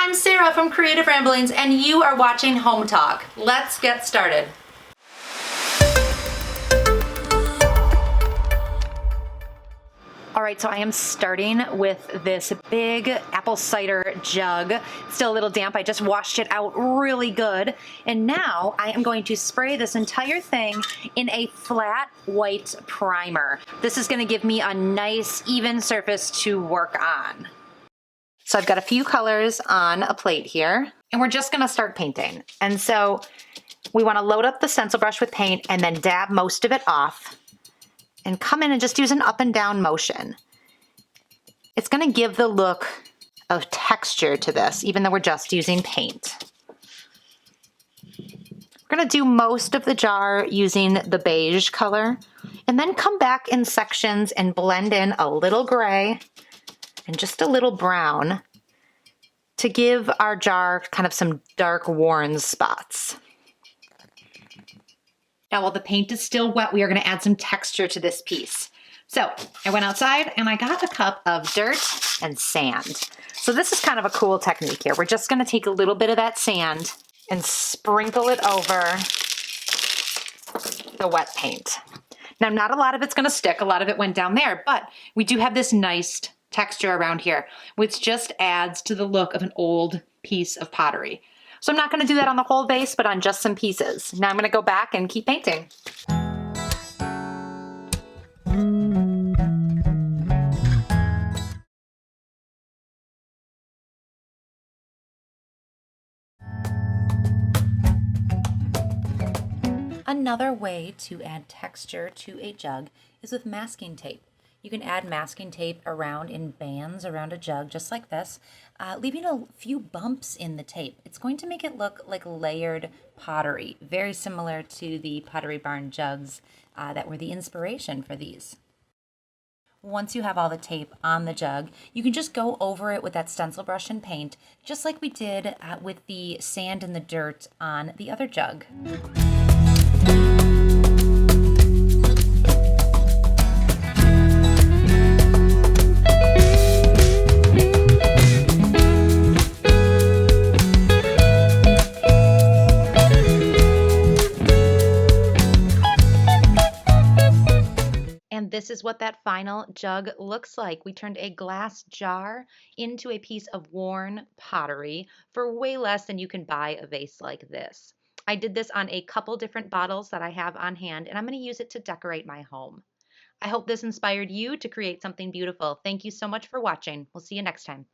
I'm Sarah from Creative Ramblings, and you are watching Home Talk. Let's get started. All right, so I am starting with this big apple cider jug. Still a little damp. I just washed it out really good. And now I am going to spray this entire thing in a flat white primer. This is going to give me a nice even surface to work on. So I've got a few colors on a plate here, and we're just going to start painting. And so we want to load up the stencil brush with paint and then dab most of it off and come in and just use an up and down motion. It's going to give the look of texture to this, even though we're just using paint. We're going to do most of the jar using the beige color, and then come back in sections and blend in a little gray and just a little brown to give our jar kind of some dark worn spots. Now, while the paint is still wet, we are going to add some texture to this piece. So I went outside and I got a cup of dirt and sand. So this is kind of a cool technique here. We're just going to take a little bit of that sand and sprinkle it over the wet paint. Now, not a lot of it's going to stick. A lot of it went down there, but we do have this nice texture around here, which just adds to the look of an old piece of pottery. So I'm not going to do that on the whole vase, but on just some pieces. Now I'm going to go back and keep painting. Another way to add texture to a jug is with masking tape. You can add masking tape around in bands around a jug just like this, leaving a few bumps in the tape. It's going to make it look like layered pottery, very similar to the Pottery Barn jugs that were the inspiration for these. Once you have all the tape on the jug, you can just go over it with that stencil brush and paint, just like we did with the sand and the dirt on the other jug. And this is what that final jug looks like. We turned a glass jar into a piece of worn pottery for way less than you can buy a vase like this. I did this on a couple different bottles that I have on hand, and I'm going to use it to decorate my home. I hope this inspired you to create something beautiful. Thank you so much for watching. We'll see you next time.